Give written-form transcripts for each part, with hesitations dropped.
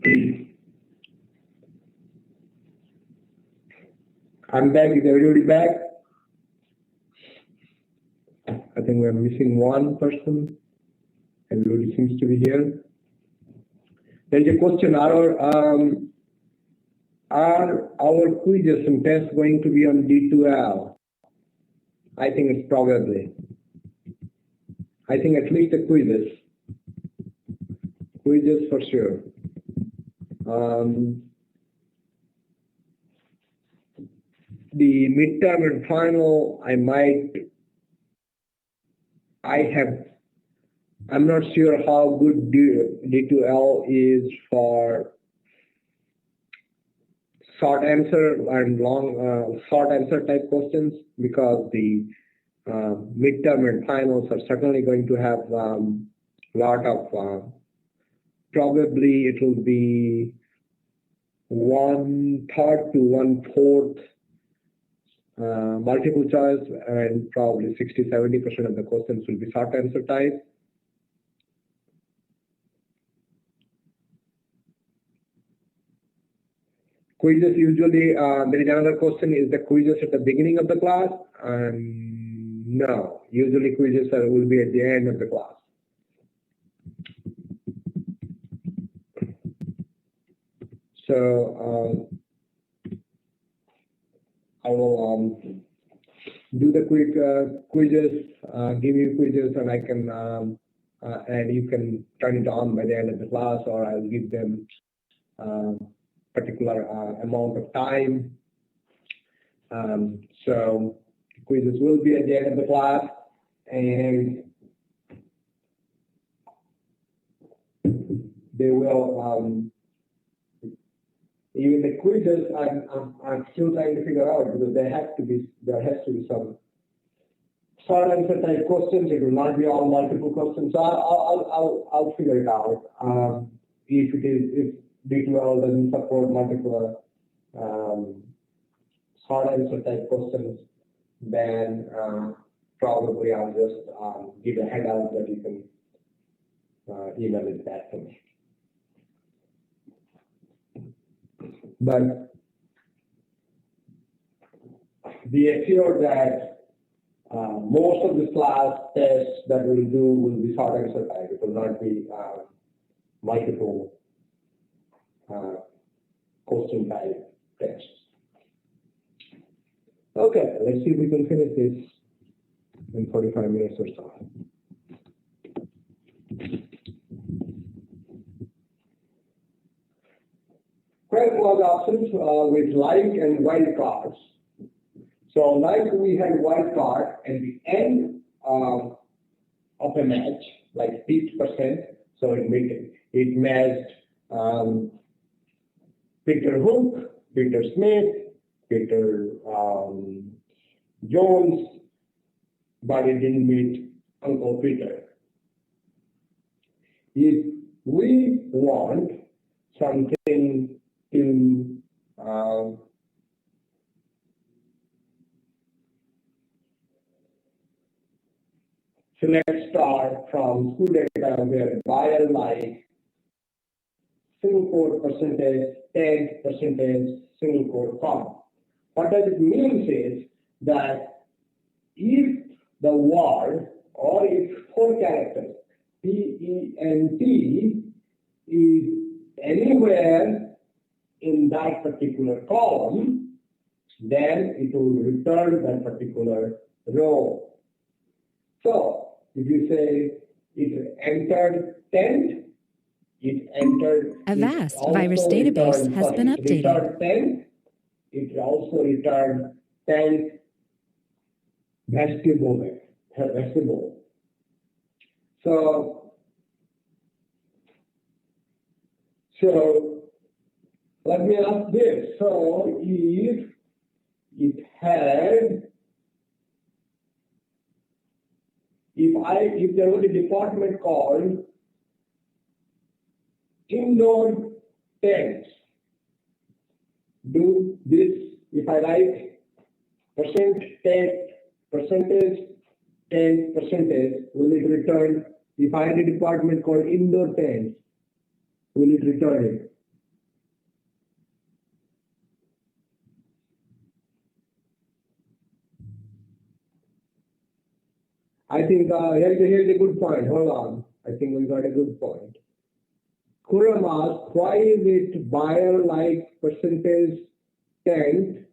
I'm back. Is everybody back? I think we're missing one person. Everybody seems to be here. There is a question: are our quizzes and tests going to be on D2L? I think it's probably. I think at least the quizzes. Quizzes for sure. The midterm and final, I'm not sure how good D2L is for short answer and short answer type questions, because the midterm and finals are certainly going to have a lot of, probably it will be 1/3 to 1/4 multiple choice, and probably 60–70% of the questions will be short answer type. Quizzes usually, there is another question, is the quizzes at the beginning of the class? No, usually quizzes will be at the end of the class. So I will do the quick quizzes, give you quizzes, and I can and you can turn it on by the end of the class, or I'll give them particular amount of time. So quizzes will be at the end of the class, and they will. Even the quizzes, I'm still trying to figure out, because there has to be some short answer type questions. It will not be all multiple questions. So I'll figure it out. If D2L doesn't support multiple short answer type questions, then probably I'll just give a handout that you can email it back to me. But be assured that most of the class tests that we'll do will be short answer type. It will not be multiple question type tests. Okay, let's see if we can finish this in 45 minutes or so. Credit log options with like and wild cards. So like we had wild card at the end of a match, like 50%. So it matched Peter Hook, Peter Smith, Peter Jones, but it didn't meet Uncle Peter. If we want something to select star from school data where buyer like single quote percentage, tag percentage, single quote comma. What does it mean is that if the word or if 4 characters PENT is anywhere in that particular column, then it will return that particular row. So if you say it entered 10th, it entered. Avast virus database has been updated. Returned 10th, it also returned 10th vestibule. So let me ask this. So if it had, if there was a department called indoor tents, do this, if I write percentage, will it return? If I had a department called indoor tents, will it return it? I think here's a good point. Hold on. I think we got a good point. Khurram asked, why is it buyer like percentage tent,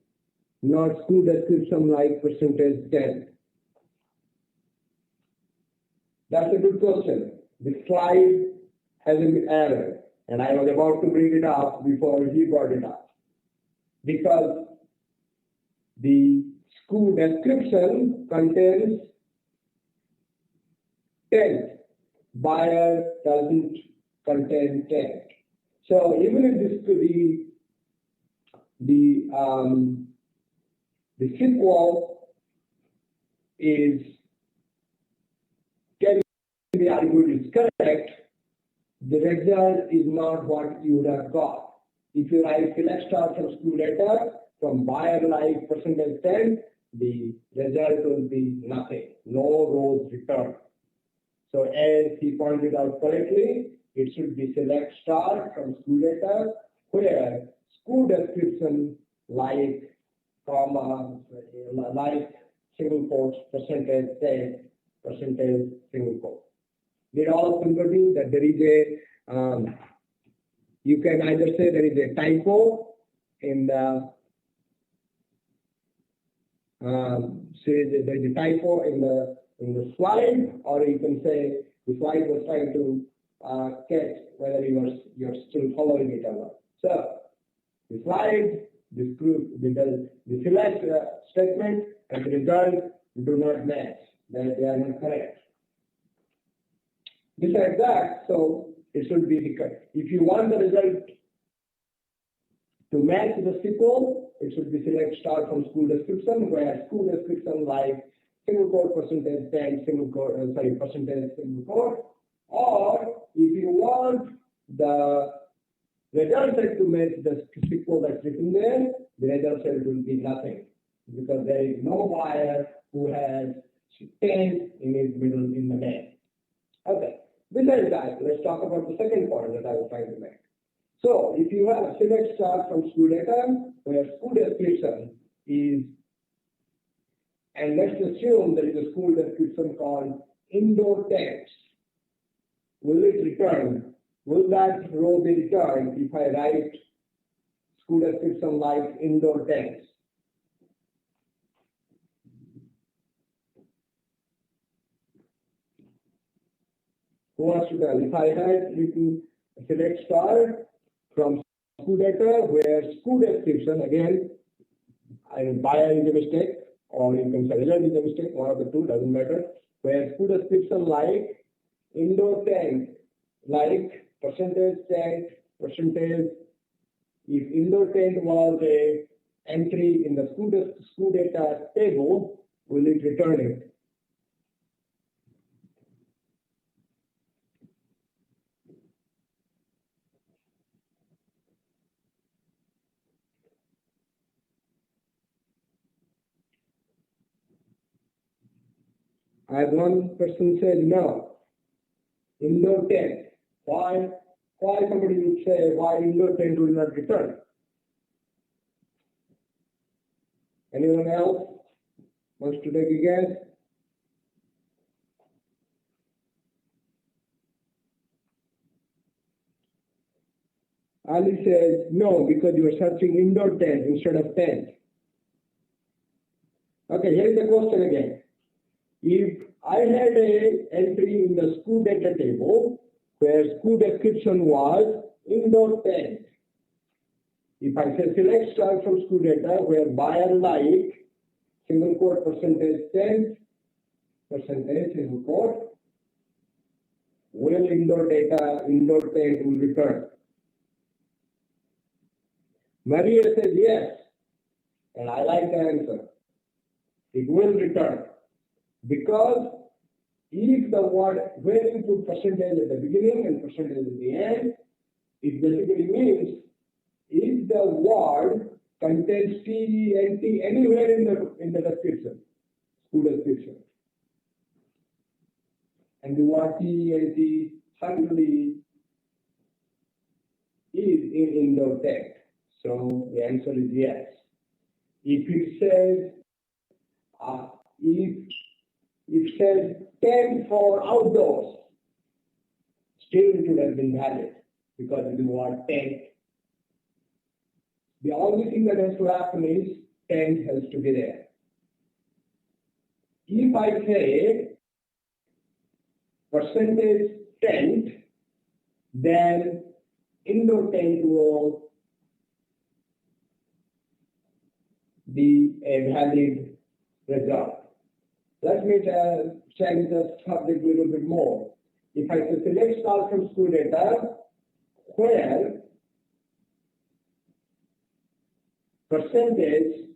not school description like percentage tent? That's a good question. The slide has an error, and I was about to bring it up before he brought it up. Because the school description contains tent. Buyer doesn't contain tent. So even if the sequel is can be argued is correct, the result is not what you would have got. If you write select star from school data from buyer like percentage 10, the result will be nothing, no rows returned. So as he pointed out correctly, it should be select star from school data where school description like comma like single quotes percentage 10 percentage single quote. It all conclude that there is a you can either say there is a typo in the say there is a typo in the slide, or you can say the slide was trying to catch whether you're still following it or not. So the slide, the select statement and the result do not match. They are not correct. Besides that, so it should be correct. If you want the result to match the SQL, it should be select star from school description, where school description like single quote percentage 10 single quote percentage single quote, or if you want the result set to match the SQL that's written there, the result set will be nothing because there is no buyer who has 10 in his middle in the name. Okay. Besides that, let's talk about the second point that I was trying to make. So, if you have a select star from school data where school description is, and let's assume there is a school description called indoor tents, will it return? Will that row be returned if I write school description like indoor tents? Who wants to tell? If I had written select star from school data where school description, again, buyer is a mistake, or you can say result is a mistake, one of the two, doesn't matter, where school description like indoor tent, like percentage tent, percentage, if indoor tent was a entry in the school data table, will it return it? As one person said, no, indoor tent. Why somebody would say why indoor tent will not return? Anyone else wants to take a guess? Ali says no, because you are searching indoor tent instead of tent. Okay, here is the question again. If I had a entry in the school data table where school description was indoor tent, if I say select star from school data where buyer like single quote percentage tent, percentage single quote, will indoor tent will return? Maria says yes, and I like the answer. It will return. Because if the word, when you put percentage at the beginning and percentage at the end, it basically means if the word contains TENT anywhere in the description, school description, and the word TENT suddenly is in indoor text. So the answer is yes. If it says, if It says 10 for outdoors. Still it would have been valid because it is word tent. The only thing that has to happen is tent has to be there. If I say percentage tent, then indoor tent will be a valid result. Let me change the subject a little bit more. If I say select star from school data, where percentage,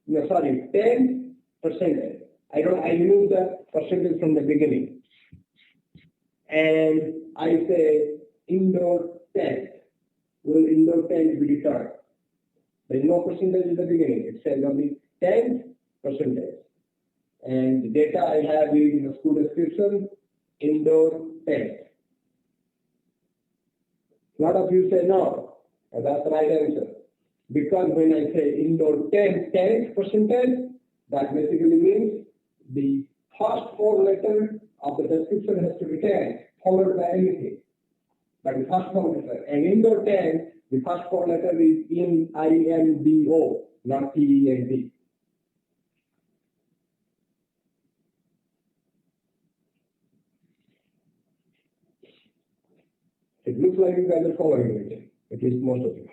10%. I remove the percentage from the beginning. And I say indoor tent. Will indoor tent be returned? There is no percentage in the beginning. It says only 10%. And the data I have is in the school description, indoor tent. A lot of you say no. And that's the right answer. Because when I say indoor 10%, that basically means the first four letters of the description has to be 10, followed by anything. But the first four letters. And indoor 10, the first four letters is INDO, not TEND. It looks like you guys are following it, at least most of you.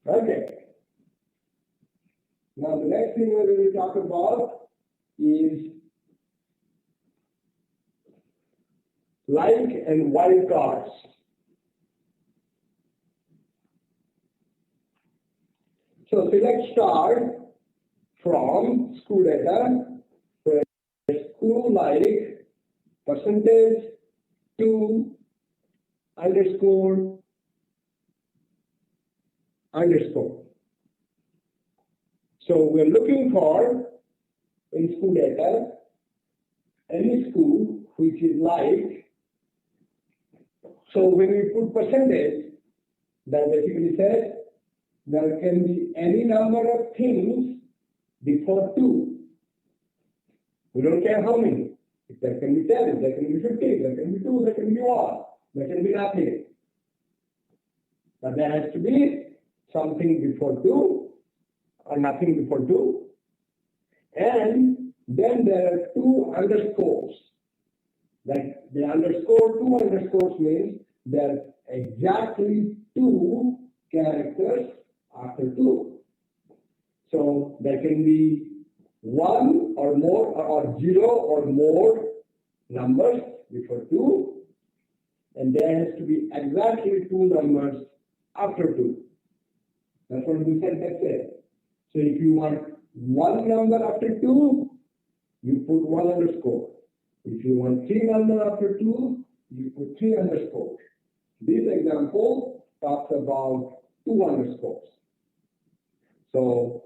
Okay. Now the next thing we're going to talk about is like and wildcards. So select star from school data where school like percentage to underscore. So we're looking for in school data any school which is like. So when we put percentage, that basically says there can be any number of things before 2. We don't care how many. If there can be 10, there can be 15, there can be 2, there can be 1, there can be nothing. But there has to be something before 2 or nothing before 2. And then there are 2 underscores. Like the underscore, 2 underscores means there are exactly 2 characters after 2. So there can be 1 or more or 0 or more numbers before 2. And there has to be exactly 2 numbers after 2. That's what the sentence says. So if you want 1 number after 2, you put 1 underscore. If you want 3 numbers after 2, you put 3 underscores. This example talks about 2 underscores. So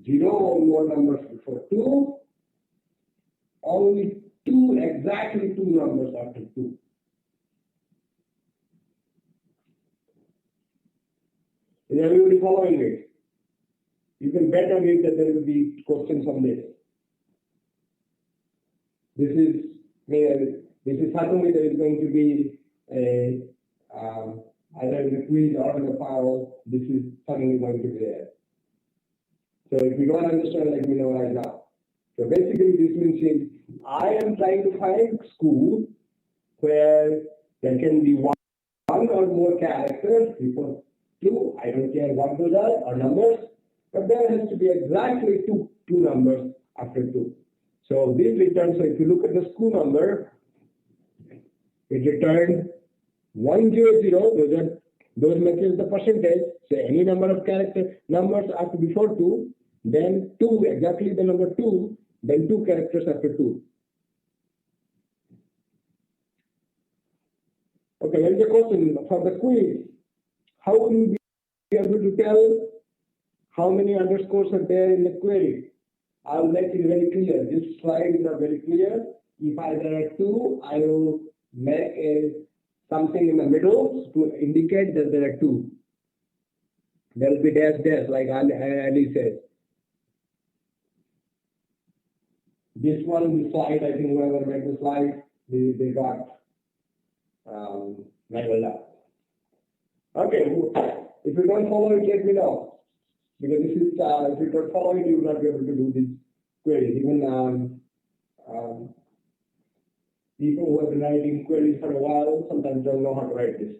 0 or more numbers before 2, only exactly 2 numbers after 2. Is everybody following it? You can bet on it that there will be questions on this. This is certainly there is going to be either in the quiz or in the file. This is certainly going to be there. So if you don't understand, let me know right now. So basically, this means I am trying to find school where there can be one or more characters before 2. I don't care what those are or numbers, but there has to be exactly two numbers after 2. So this returns, so if you look at the school number, it returned 100, those matches the percentage, so any number of numbers after before 2, then 2, exactly the number 2, then 2 characters after 2. Okay, here is a question for the quiz. How will you be able to tell how many underscores are there in the query? I'll make it very clear. These slides are very clear. If there are 2, I will make something in the middle to indicate that there are 2. There will be dash, like Ali said. This one, the slide, I think whoever made the slide, they got leveled up. Okay, if you don't follow it, let me know. Because this is, if you don't follow it, you will not be able to do this query. Even people who have been writing queries for a while sometimes don't know how to write this.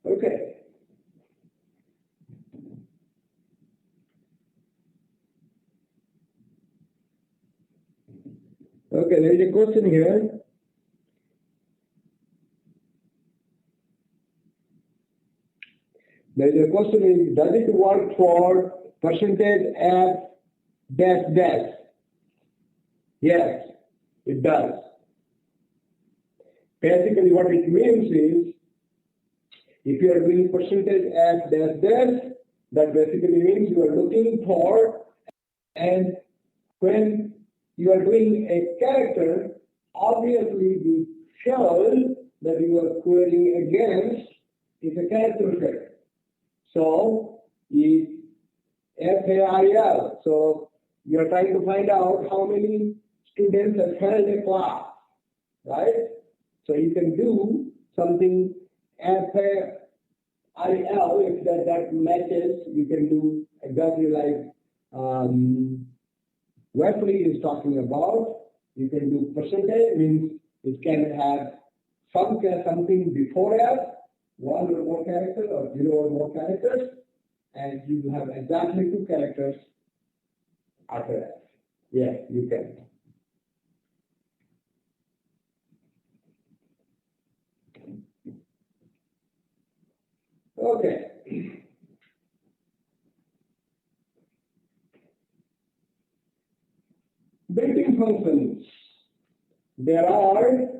Okay. Okay, there is a question here. There is a question is, does it work for percentage f dash dash? Yes, it does. Basically what it means is, if you are doing percentage f dash dash, that basically means you are looking for, and when you are doing a character, obviously the shell that you are querying against is a character set. So is FAIL. So you are trying to find out how many students have held a class, right? So you can do something FAIL, if that matches, you can do exactly like Wesley is talking about. You can do percentage, means it can have something before F, one or more characters, or zero or more characters, and you will have exactly 2 characters after F. Yes, you can. Okay. Built-in functions. There are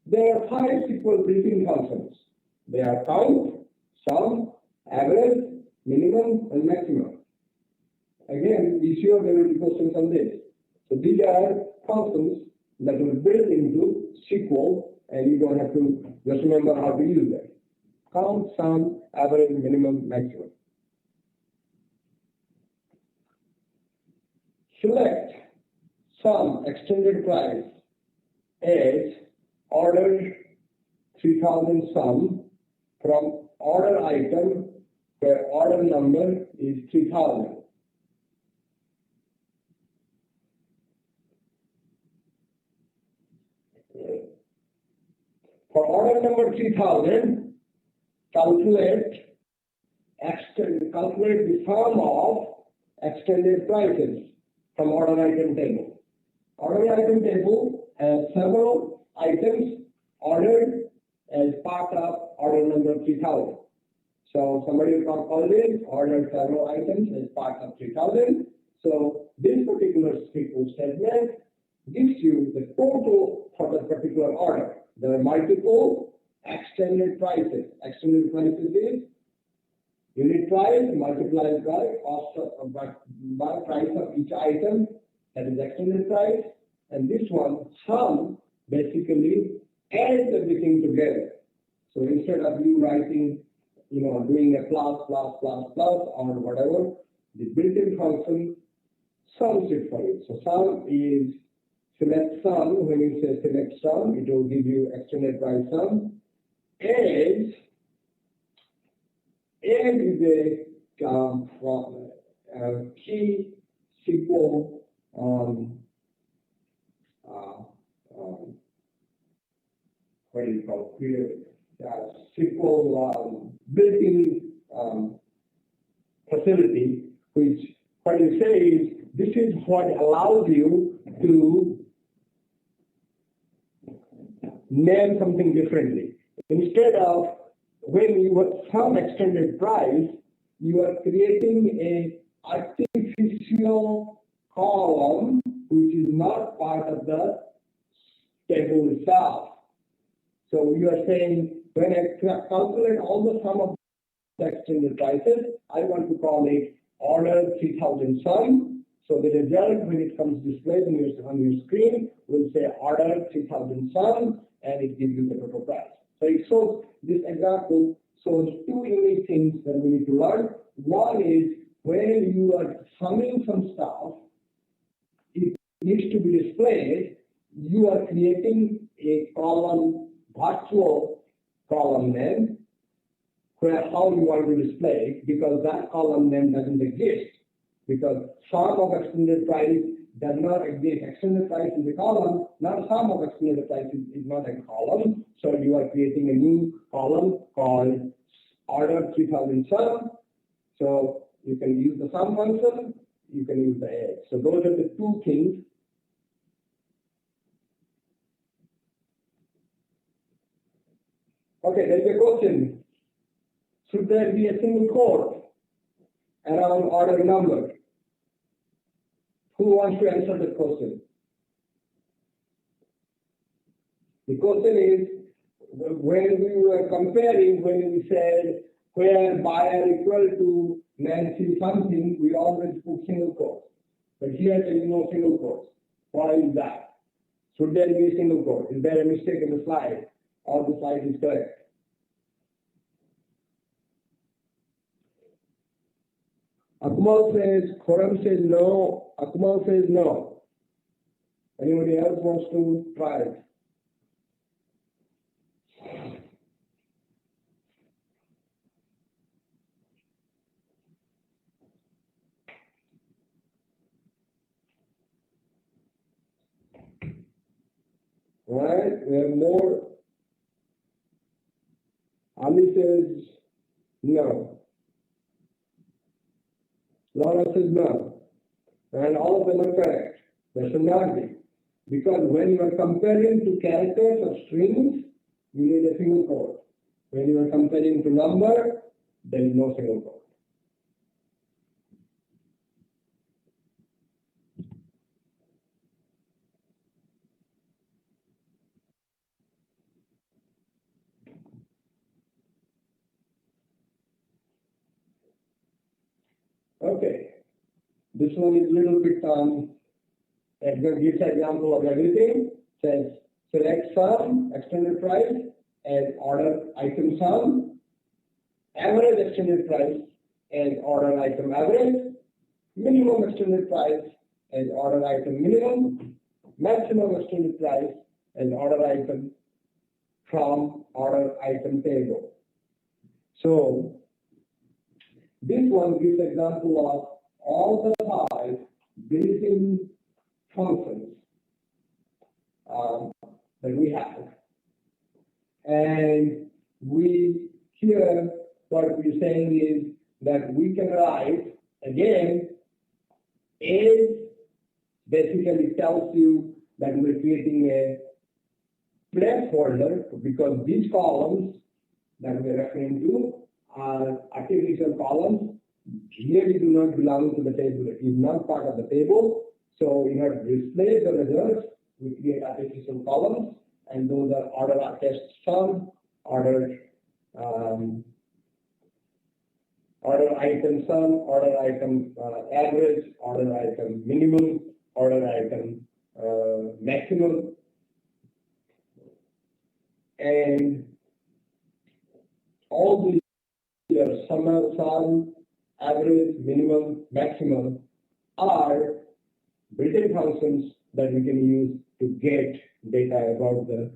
there are 5 SQL built-in functions. They are count, sum, average, minimum, and maximum. Again, be sure there will be questions on this. So these are functions that will built into SQL, and you don't have to just remember how to use them. Count, sum, average, minimum, maximum. Select sum extended price as order 3000 sum from order item where order number is 3000. For order number 3000, calculate the sum of extended prices from order item table. Order item table has several items ordered as part of order number 3000. So somebody will call in, order several items as part of 3000. So this particular SQL statement gives you the total for the particular order. There are multiple extended prices. Extended prices is unit price multiplied by cost of, by price of each item, that is extended price. And this one, sum, basically adds everything together. So instead of you writing, doing a plus, or whatever, the built-in function sums it for you. So sum is select sum. When you say select sum, it will give you extended price sum. Add is a key SQL what do you call it? SQL built-in facility, which what you say is this is what allows you to name something differently. Instead of when you have some extended price, you are creating a artificial column which is not part of the table itself. So you are saying when I calculate all the sum of extended prices. I want to call it order 3000 sum. So the result when it comes displayed on your screen will say order 3000 sum and it gives you the total price. So it shows this example shows two unique things that we need to learn. One is when you are summing some stuff, it needs to be displayed. You are creating a column, virtual column name, where how you want to display, because that column name doesn't exist. Because sum of extended price does not exist. Extended price is a column, not sum of extended price is not a column. So you are creating a new column called order 3000 sum. So you can use the sum function, you can use the add. So those are the two things. Okay, there's a question. Should there be a single quote around order number? Who wants to answer the question? The question is, when we were comparing, when we said where buyer equal to Nancy something, we always put single quotes. But here there is no single quotes. Why is that? Should there be a single quote? Is there a mistake in the slide? Or the slide is correct? Akmal says, Khurram says no, Akmal says no. Anybody else wants to try it? Right, we have more. Ali says no. Laura says no. And all of them are correct. There should not be. Because when you are comparing to characters or strings, you need a single quote. When you are comparing to number, there is no single quote. Okay. This one is a little bit, Edgar gives an example of everything. Says select sum, extended price, and order item sum, average extended price, and order item average, minimum extended price, and order item minimum, maximum extended price, and order item from order item table. So this one gives example of all the 5 built-in functions that we have. And we here, what we're saying is that we can write, again, is basically tells you that we're creating a placeholder, because these columns that we're referring to are artificial columns, really do not belong to the table. It is not part of the table. So in order to display the results, we create artificial columns, and those are order test sum, order item sum, order item average, order item minimum, order item maximum, and all these sum, average, minimum, maximum are built-in functions that we can use to get data about the.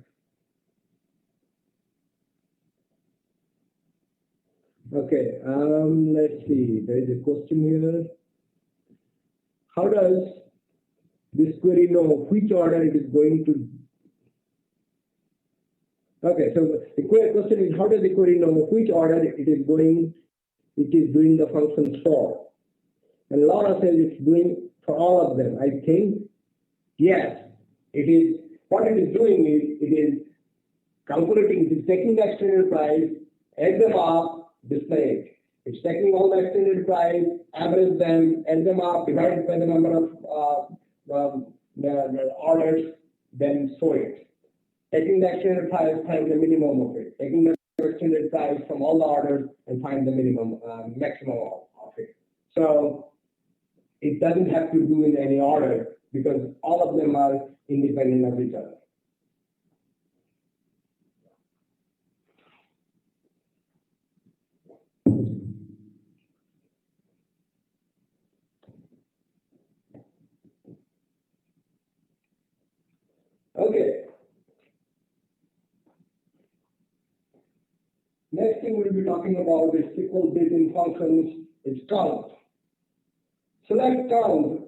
Okay, let's see. There is a question here. How does this query know which order it is going to? Okay, so the question is, how does the query know which order it is going? It is doing the function for. And Laura says it's doing for all of them. I think, yes, it is. What it is doing is, it is calculating, it is taking the extended price, add them up, display it. It's taking all the extended price, average them, add them up, divided by the number of the orders, then show it. Taking the extended price times the minimum of it. Taking the extended price from all the orders and find the maximum of it. So it doesn't have to do in any order because all of them are independent of each other. Okay. Next thing we'll be talking about is SQL built-in functions is count. Select count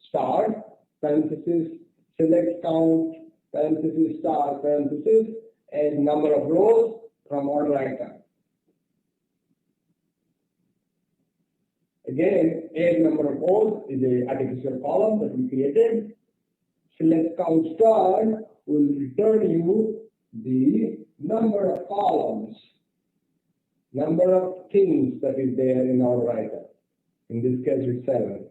star parenthesis select count parenthesis star parenthesis and number of rows from order item. Again, add number of rows is an artificial column that we created. Select count star will return you the number of columns, number of things that is there in order item. In this case, it's 7.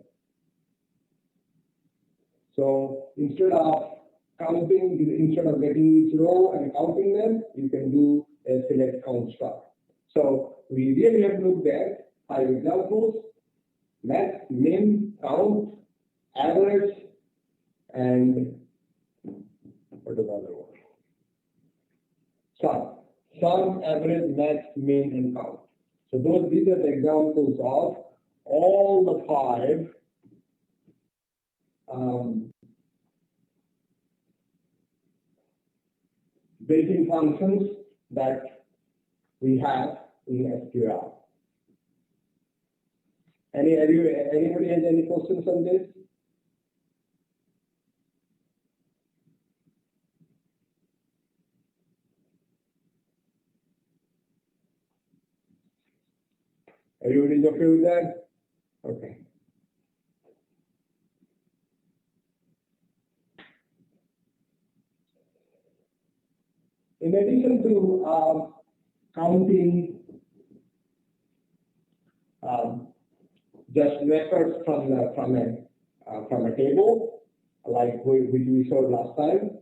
So instead of getting each row and counting them, you can do a select count star. So we really have looked at 5 examples: max, min, count, average, and what is the other one? Sum. Sum, average, max, min, and count. So these are the examples of all the 5 built-in functions that we have in SQL. Anybody has any questions on this? Everybody's okay with that? Okay. In addition to counting just records from a table, like which we saw last time,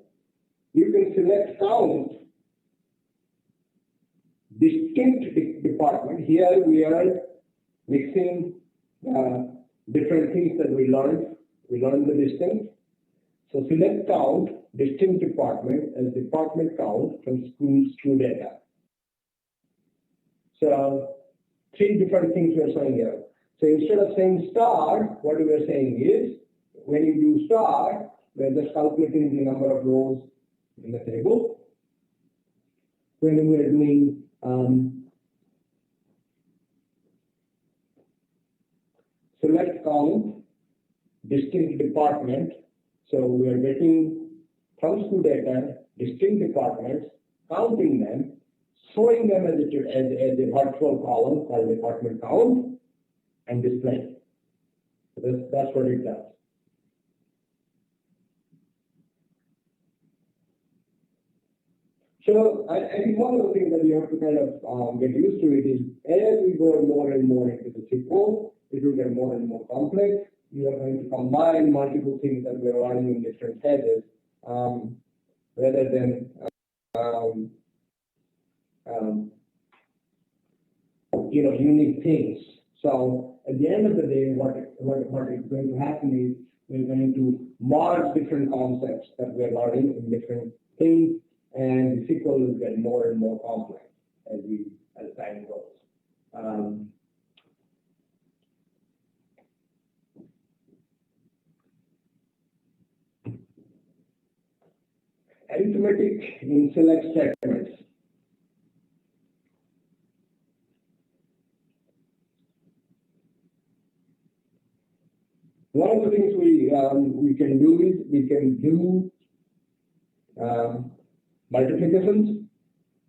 you can select count distinct department. Here we are mixing different things that we learned. We learned the distinct. So select count distinct department as department count from school data. So 3 different things we are showing here. So instead of saying star, what we are saying is when you do star, we are just calculating the number of rows in the table. When we are doing select count distinct department, so we are getting from school data distinct departments, counting them, showing them as a virtual column called department count, and displaying. So that's what it does. So I think one of the things that you have to kind of get used to it is as we go more and more into the SQL, it will get more and more complex. You are going to combine multiple things that we are running in different phases rather than unique things. So at the end of the day, what is going to happen is we're going to merge different concepts that we're learning in different things, and the SQL will get more and more complex as time goes. Arithmetic in select statements. One of the things we can do is we can do multiplications.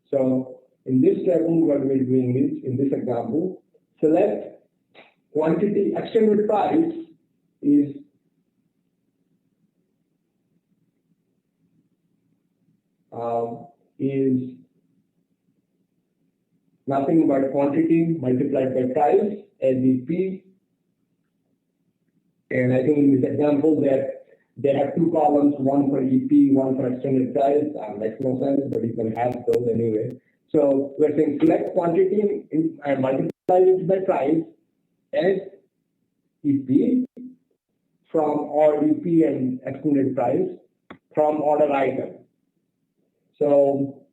So in this table, what we're doing is, in this example, select quantity extended price is nothing but quantity multiplied by price, ADP. And I think in this example that they have 2 columns, one for EP, one for extended price. Makes no sense, but you can have those anyway. So we're saying select quantity and multiply it by price as EP from or EP and estimated price from order item. So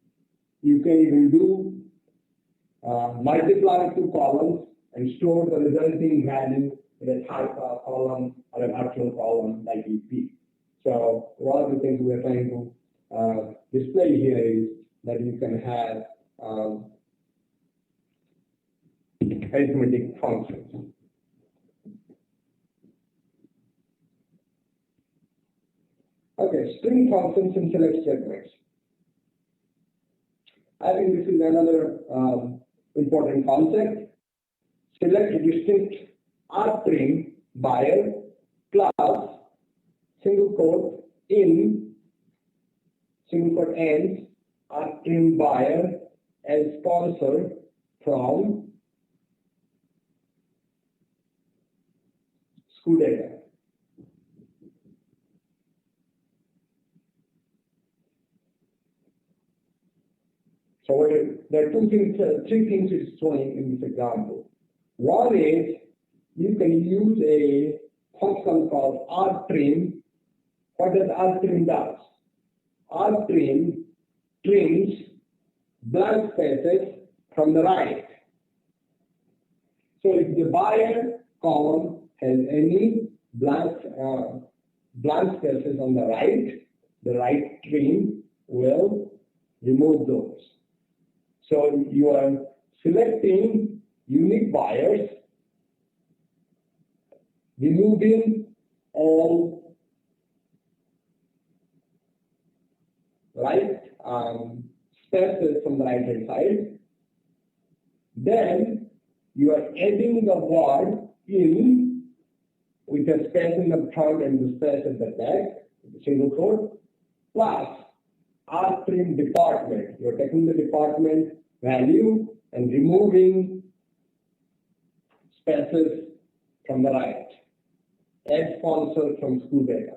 you can even do multiply two columns and store the resulting value in a type column or an actual column like EP. So one of the things we're trying to display here is that you can have arithmetic functions. Okay, string functions and select statements. I think this is another important concept. Select a distinct rstring buyer plus single quote in single quote ends rstring buyer as sponsor from school data. So there are three things it's showing in this example. One is you can use a function called rtrim. What does rtrim does? Rtrim trims blank spaces from the right. So if the buyer column has any blank spaces on the right trim will remove those. So you are selecting unique buyers, removing all right spaces from the right hand side. Then you are adding the word in with a space in the front and the space at the back, single quote, plus rtrim department. You're taking the department value and removing spaces from the right. Add sponsor from school data.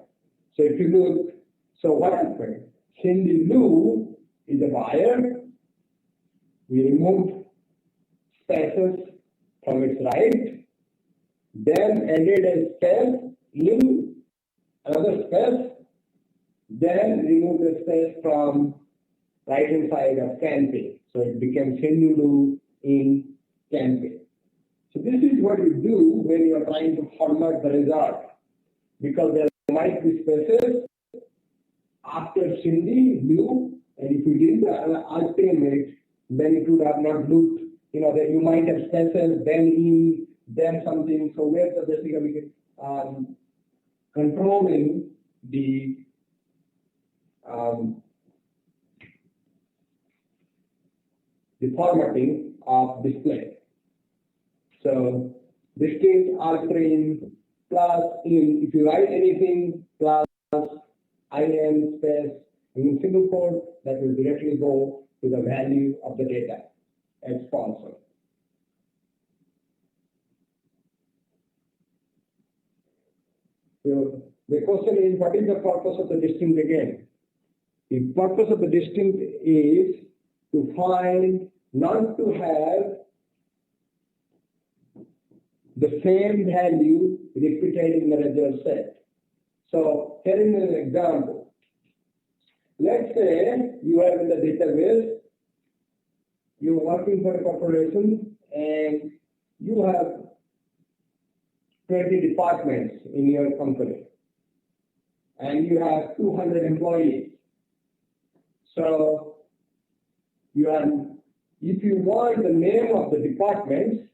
So if you look, so what happened? Cindy Lou is a buyer. We removed spaces from its right, then added a space in another space, then removed the space from right hand side of campaign. So it became Cindy Lou in campaign. So this is what you do when you are trying to format the result, because there might be spaces after Cindy, Lou, and if you didn't alternate, then it would have not looked, that you might have spaces, then in, then something. So we're basically controlling the formatting of display. So distinct rtrim plus in, if you write anything plus in space in single quote, that will directly go to the value of the data as sponsor. So the question is, what is the purpose of the distinct again? The purpose of the distinct is to find, not to have the same value repeated in the result set. So here is an example. Let's say you are in the database, you're working for a corporation, and you have 20 departments in your company, and you have 200 employees. So you have, if you want the name of the departments,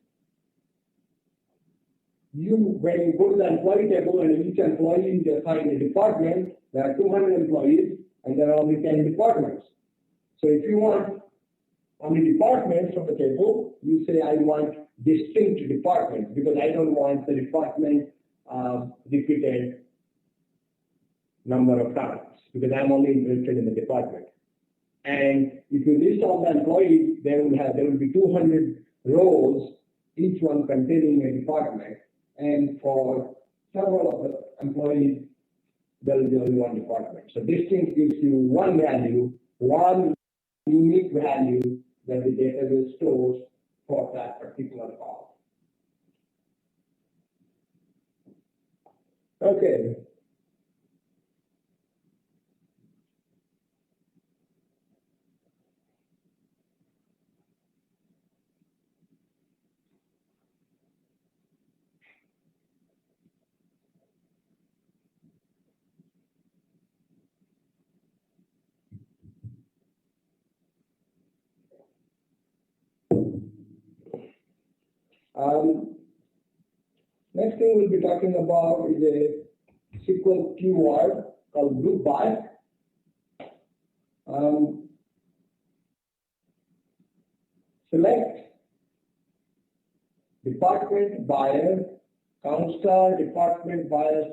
when you go to the employee table and each employee is assigned a department, there are 200 employees and there are only 10 departments. So if you want only departments from the table, you say I want distinct departments because I don't want the department repeated number of times because I'm only interested in the department. And if you list all the employees, there will be 200 rows, each one containing a department. And for several of the employees, there will be only one department. So distinct gives you one value, one unique value that the database stores for that particular call. Okay. Next thing we'll be talking about is a SQL keyword called group by. Select department buyer, count star department buyer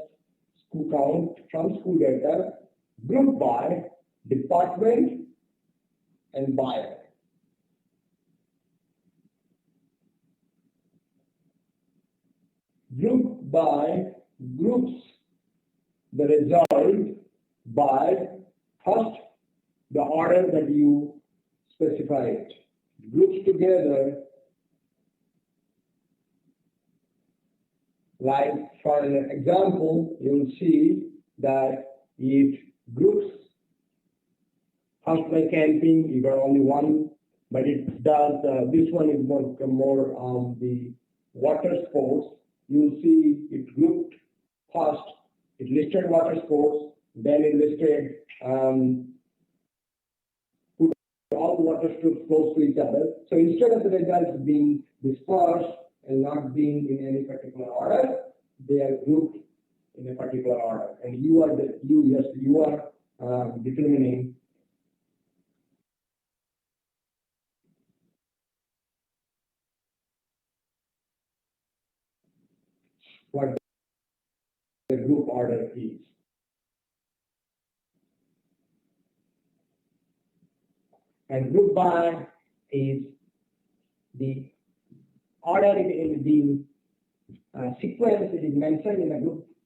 school count from school data, group by department and buyer. Group by groups the result by first the order that you specified. Groups together, like for an example, you'll see that it groups first by camping, you got only one, but it does, this one is more the water sports. You'll see it grouped first, it listed water sports, then it listed all the water sports close to each other. So instead of the results being dispersed and not being in any particular order, they are grouped in a particular order. And you are determining what the group order is. And group by is the order in the sequence it is mentioned in the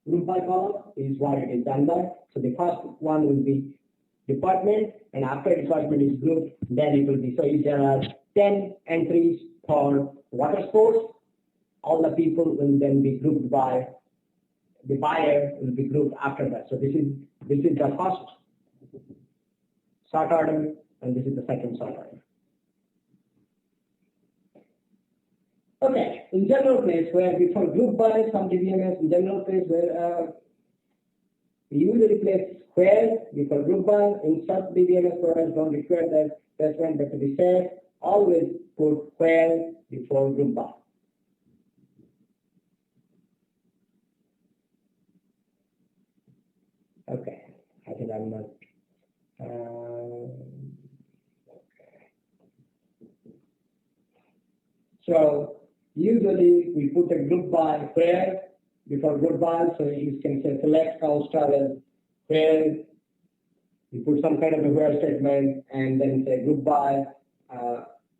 group by column is what it is done by. So the first one will be department, and after department is grouped, then it will be. So if there are 10 entries for water sports, all the people will then be grouped by the buyer will be grouped after that. So this is the first sort order, and this is the second sort order. Okay, in general place where before group by some DBMS, in general place where we usually place where before group by, in such DBMS programs don't require that placement, but to be said, always put where before group by. Okay, I think I'm not. Okay. So usually we put a group by where before group by, so you can say select count star as where. You put some kind of a where statement and then say group by,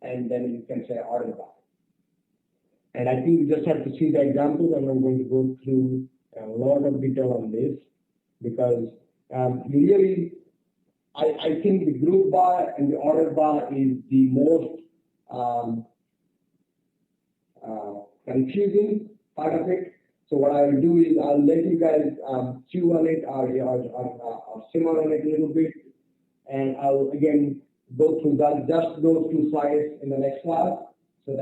and then you can say order by. And I think you just have to see the examples, and I'm going to go through a lot of detail on this because really, I think the group by and the order by is the most confusing part of it. So what I will do is I'll let you guys chew on it or simmer on it a little bit, and I'll again go through that just those two slides in the next class. So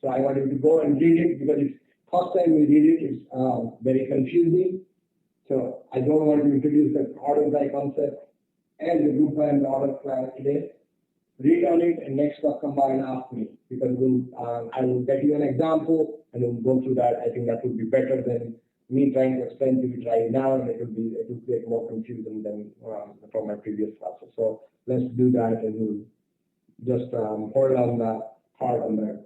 I want you to go and read it because it's first time we read it. It's very confusing. So I don't want to introduce the order by concept and the group by and the order class today. Read on it, and next class come by and ask me because I will get you an example and we'll go through that. I think that would be better than me trying to explain to you right now, and it will create more confusion than from my previous classes. So let's do that, and we'll just hold on the part on the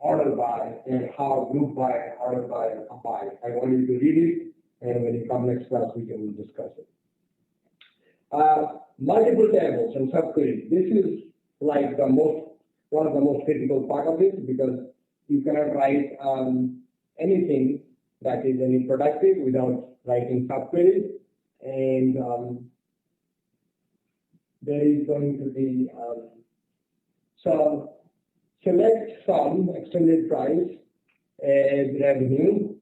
order by and how group by and order by and combine. I want you to read it, and when you come next class, we can discuss it. Multiple tables and subqueries. This is like one of the most critical part of it because you cannot write anything that is any productive without writing subqueries, and there is going to be So select sum extended price as revenue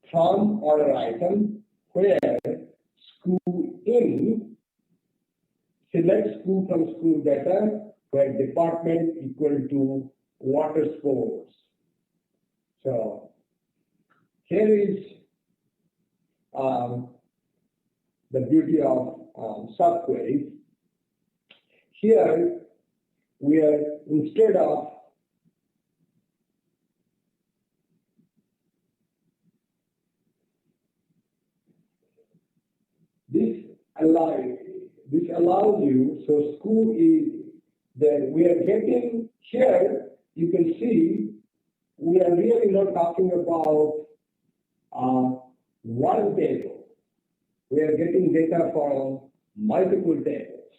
from order item where school in, select school from school data where department equal to water sports. So here is the beauty of subqueries. Here we are, instead of this allows you, so school is that we are getting here, you can see we are really not talking about one table. We are getting data from multiple tables.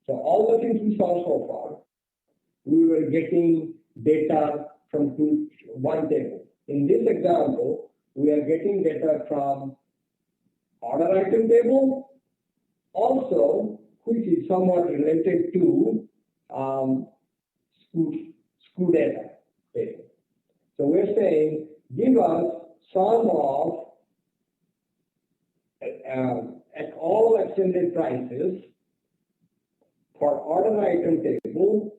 So all the things we saw so far, we were getting data from one table. In this example, we are getting data from order item table, also which is somewhat related to school data table. So we're saying give us sum of at all extended prices for order item table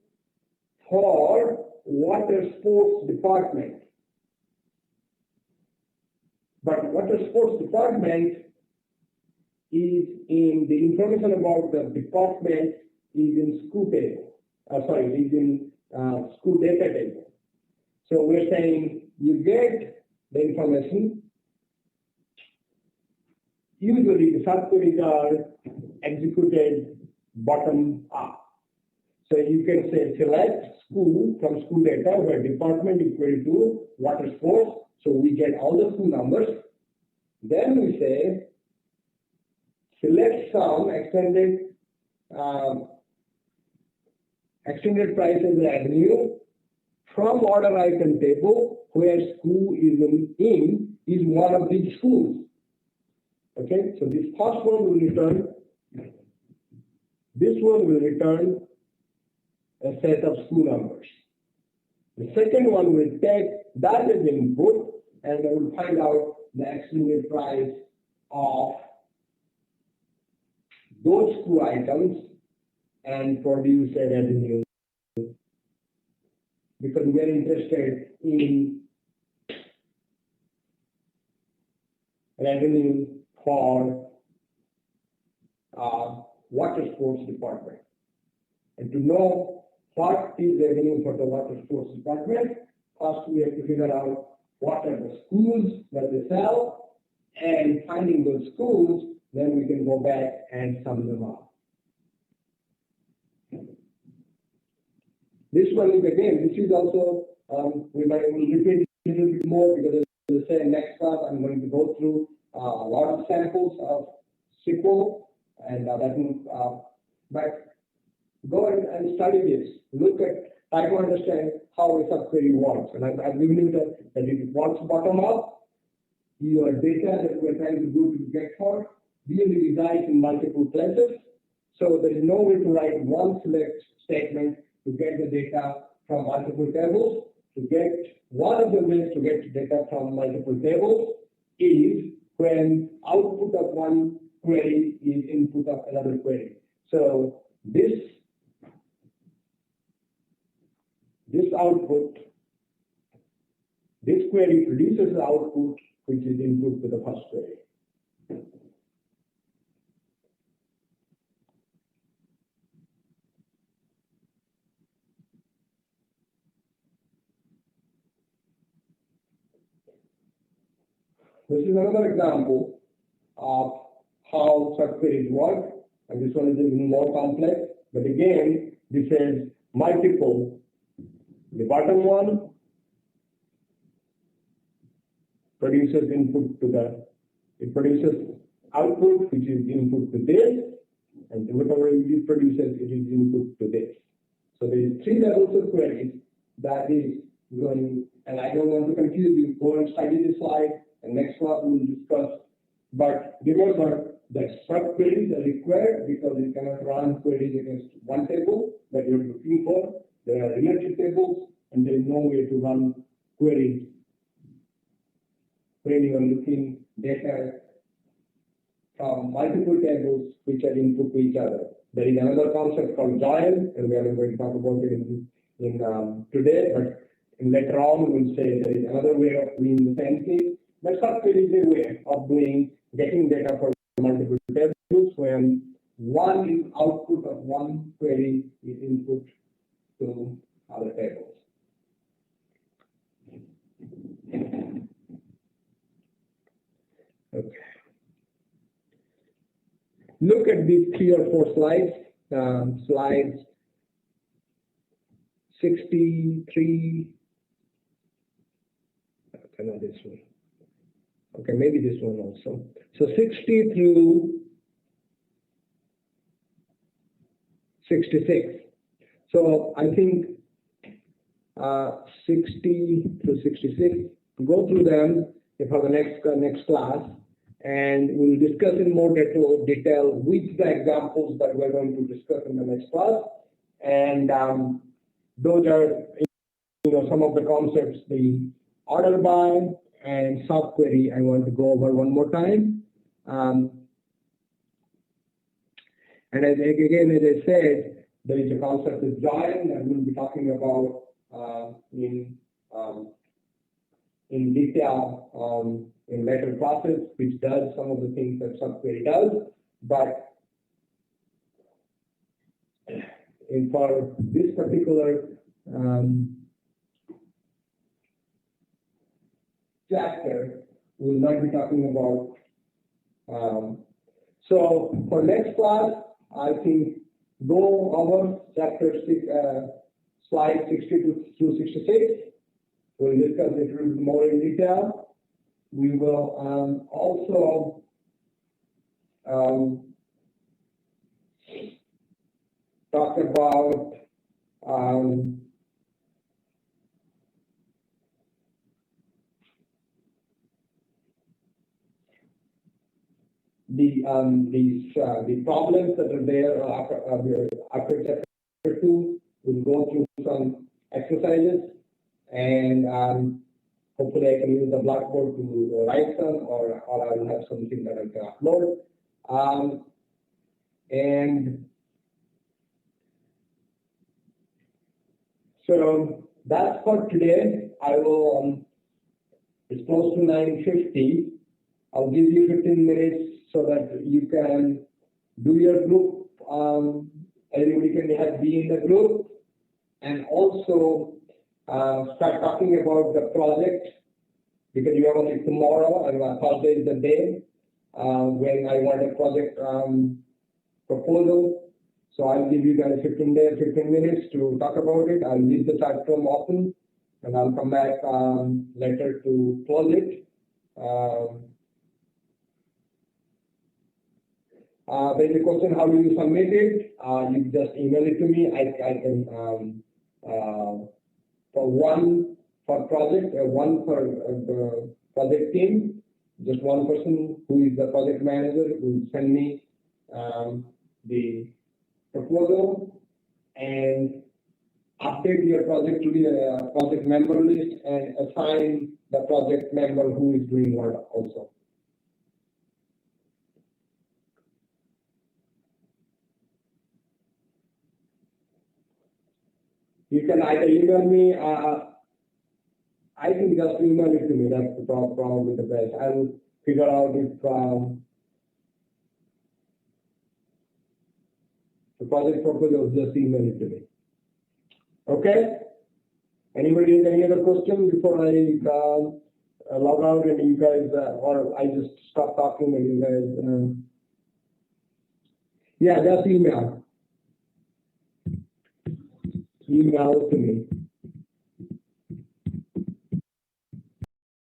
for water sports department. But water sports department is in the information about the department is in school table. Is in school data table. So we're saying you get the information. Usually the subqueries are executed bottom up. So you can say select school from school data where department equal to water sports. So we get all the school numbers. Then we say select sum extended prices revenue from order item table where school is in is one of these schools. Okay, so this first one will return, this one will return a set of school numbers. The second one will take that as input and I will find out the extended price of those school items and produce a revenue, because we are interested in revenue for water sports department. And to know what is revenue for the water sports department, first we have to figure out what are the schools that they sell, and finding those schools, then we can go back and sum them up. This one is again, this is also, we might repeat a little bit more because as I say, next class I'm going to go through a lot of samples of SQL and but go and study this. Look at, try to understand how a subquery works. And I've given you that it works bottom up. Your data that we're trying to do to get for really resides in multiple places. So there is no way to write one select statement to get the data from multiple tables. To get one of the ways to get data from multiple tables is when output of one query is input of another query. So this output, this query produces the output which is input to the first query. This is another example of how subqueries work, and this one is even more complex. But again, this is multiple. The bottom one produces input to it produces output which is input to this, and whatever it produces, it is input to this. So there is three levels of queries that is going, and I don't want to confuse you. Go and study this slide, and next class we will discuss. But remember that subqueries are required because you cannot run queries against one table that you're looking for. there are related tables, and there is no way to run queries when you are looking data from multiple tables which are input to each other. There is another concept called join, and we are going to talk about it in today, but later on we'll say there is another way of doing the same thing. But subquery is a way of getting data from multiple tables when one is output of one query is input to other tables. Okay. Look at these 3 or 4 slides. Slides 63. Okay, not this one. Okay, maybe this one also. So 60 through 66. So I think 60 through 66. Go through them for the next class, and we'll discuss in more detail with the examples that we're going to discuss in the next class. And those are some of the concepts, the order by and subquery. I want to go over one more time. And as I said, there is a concept of join that we'll be talking about in detail in later classes, which does some of the things that subquery does. But for this particular chapter, we'll not be talking about. So for next class, I think go over chapter 6, slide 60 to 66. We'll discuss it a little more in detail. We will also talk about the problems that are there after chapter 2. We'll go through some exercises, and hopefully I can use the Blackboard to write some, or I will have something that I can upload. And so that's for today. I will, it's close to 9:50. I'll give you 15 minutes so that you can do your group. Everybody can be in the group, and also start talking about the project, because you have only tomorrow, and Thursday is the day when I want a project proposal. So I'll give you guys 15 minutes to talk about it. I'll leave the chat room open, and I'll come back later to close it. There's a question, how do you submit it? You just email it to me. I can, for one for project, one for the project team, just one person who is the project manager will send me the proposal and update your project to the project member list and assign the project member who is doing what also. You can either email me, I think just email it to me, that's the probably the best. I will figure out if the project proposal, just email it to me. Okay? Anybody has any other question before I log out and you guys, or I just stop talking and you guys, yeah, just email. Email to me.